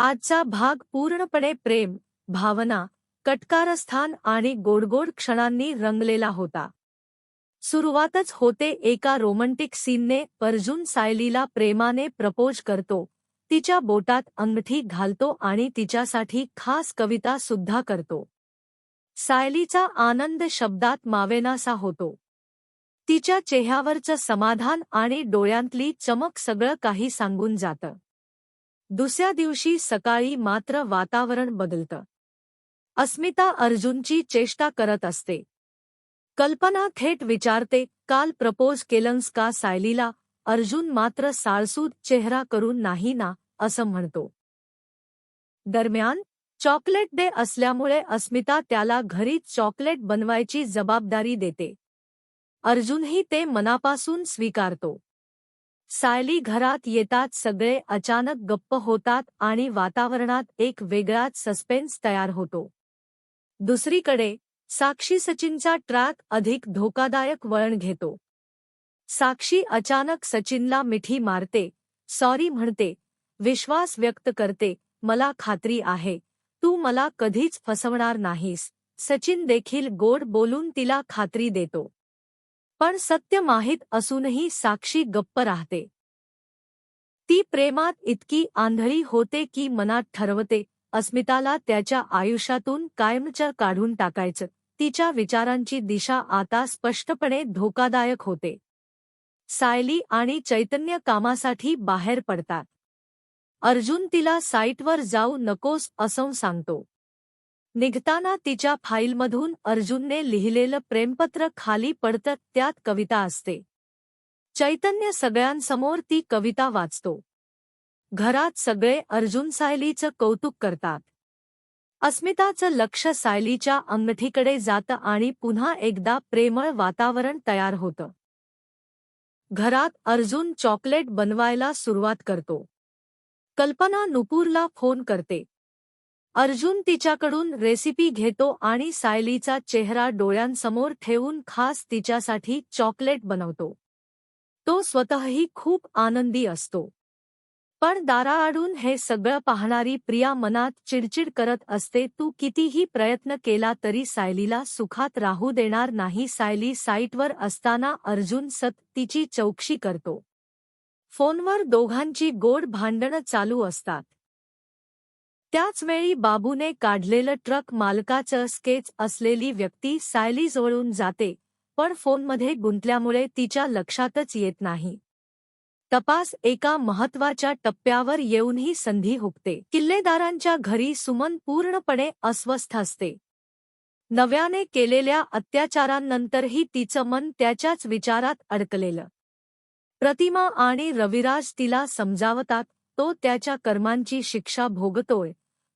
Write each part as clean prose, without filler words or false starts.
आजचा भाग पूर्णपणे प्रेम, भावना, कटकारस्थान आणि गोडगोड क्षणांनी रंगलेला होता. सुरुवातच होते एका रोमँटिक सीनने. अर्जुन सायलीला प्रेमाने प्रपोज करतो, तिच्या बोटात अंगठी घालतो आणि तिच्यासाठी खास कविता सुद्धा करतो. सायलीचा आनंद शब्दात मावेनासा होतो. तिच्या चेहऱ्यावरचं समाधान आणि डोळ्यांतली चमक सगळं काही सांगून जातं. दुसऱ्या दिवशी सकाळी मात्र वातावरण बदलतं. अस्मिता अर्जुनची चेष्टा करत असते. कल्पना थेट विचारते, काल प्रपोज केलंस का सायलीला? अर्जुन मात्र साळसूद चेहरा करून नाही ना, असं म्हणतो. दरम्यान चॉकलेट डे असल्यामुळे अस्मिता त्याला घरीच चॉकलेट बनवायची जबाबदारी देते. अर्जुनही ते मनापासून स्वीकारतो. सायली घरात येताच सगळे अचानक गप्प होतात आणि वातावरणात एक वेगळाच सस्पेन्स तयार होतो. दुसरीकडे साक्षी सचिनचा ट्रॅक अधिक धोकादायक वळण घेतो. साक्षी अचानक सचिनला मिठी मारते, सॉरी म्हणते, विश्वास व्यक्त करते, मला खात्री आहे तू मला कधीच फसवणार नाहीस. सचिन देखील गोड बोलून तिला खात्री देतो. पण सत्य माहीत असूनही साक्षी गप्प राहते. ती प्रेमात इतकी आंधळी होते की मनात ठरवते, अस्मिताला त्याच्या आयुष्यातून कायमचं काढून टाकायचं. तिच्या विचारांची दिशा आता स्पष्टपणे धोकादायक होते. सायली आणि चैतन्य कामासाठी बाहेर पडतात. अर्जुन तिला साईटवर जाऊ नकोस असं सांगतो. निघताना तिच्या फाईलमधून अर्जुनने लिहिलेलं प्रेमपत्र खाली पडतं. त्यात कविता असते. चैतन्य सगळ्यांसमोर ती कविता वाचतो. घरात सगळे अर्जुन सायलीचं कौतुक करतात. अस्मिताचं लक्ष सायलीच्या अंगठीकडे जातं आणि पुन्हा एकदा प्रेमळ वातावरण तयार होतं. घरात अर्जुन चॉकलेट बनवायला सुरुवात करतो. कल्पना नुपूरला फोन करते. अर्जुन तिच्याकडून रेसिपी घेतो आणि सायलीचा चेहरा डोळ्यांसमोर ठेवून खास तिच्यासाठी चॉकलेट बनवतो. तो स्वतःही खूप आनंदी असतो. पण दाराआडून हे सगळं पाहणारी प्रिया मनात चिडचिड करत असते. तू कितीही प्रयत्न केला तरी सायलीला सुखात राहू देणार नाही. सायली साईटवर असताना अर्जुन तिची चौकशी करतो. फोनवर दोघांची गोड भांडणं चालू असतात. त्याचवेळी बाबूने काढलेलं ट्रक मालकाचं स्केच असलेली व्यक्ती सायलीजवळून जाते, पण फोनमध्ये गुंतल्यामुळे तिच्या लक्षातच येत नाही. तपास एका महत्त्वाच्या टप्प्यावर येऊनही संधी हुकते. किल्लेदारांच्या घरी सुमन पूर्णपणे अस्वस्थ असते. नव्याने केलेल्या अत्याचारांनंतरही तिचं मन त्याच्याच विचारात अडकलेलं. प्रतिमा आणि रविराज तिला समजावतात, तो त्याच्या कर्मांची शिक्षा भोगतोय,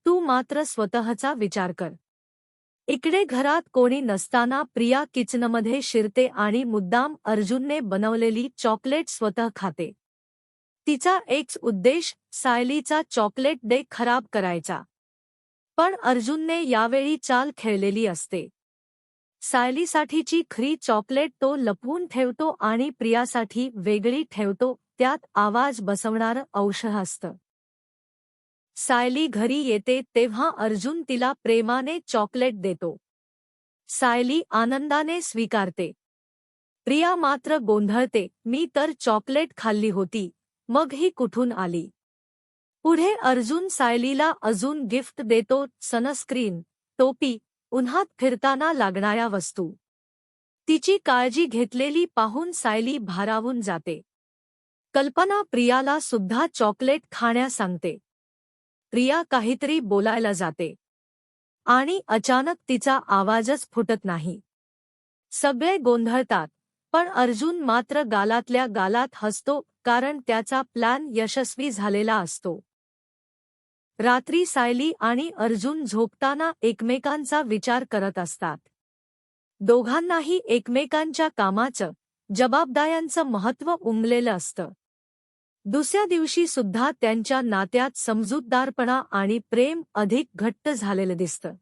तू मात्र स्वतःचा विचार कर. इकडे घरात कोणी नसताना प्रिया किचनमध्ये शिरते आणि मुद्दाम अर्जुनने बनवलेली चॉकलेट स्वतः खाते. तिचा एकच उद्देश सायलीचा चॉकलेट डे खराब करायचा. पण अर्जुनने यावेळी चाल खेळलेली असते. सायलीसाठीची खरी चॉकलेट तो लपवून ठेवतो आणि प्रियासाठी वेगळी ठेवतो. त्यात आवाज बसवणारं औषध असतं. सायली घरी येते तेव्हा अर्जुन तिला प्रेमाने चॉकलेट देतो. सायली आनंदाने स्वीकारते. प्रिया मात्र गोंधळते, मी तर चॉकलेट खाल्ली होती, मग ही कुठून आली? पुढे अर्जुन सायलीला अजून गिफ्ट देतो, सनस्क्रीन, टोपी, उन्हात फिरताना लागणाऱ्या वस्तू. तिची काळजी घेतलेली पाहून सायली भारावून जाते. कल्पना प्रियाला सुद्धा चॉकलेट खाण्यास सांगते. प्रिया काहीतरी बोलायला जाते आणि अचानक तिचा आवाजच फुटत नाही. सगळे गोंधळतात, पण अर्जुन मात्र गालातल्या गालात हसतो, कारण त्याचा प्लॅन यशस्वी झालेला असतो. रात्री सायली आणि अर्जुन झोपताना एकमेकांचा विचार करत असतात. दोघांनाही एकमेकांच्या कामाचं, जबाबदाऱ्यांचं महत्त्व उमगलेलं असतं. दुसऱ्या दिवशी सुद्धा त्यांच्या नात्यात समजूतदारपणा आणि प्रेम अधिक घट्ट झालेलं दिसतं.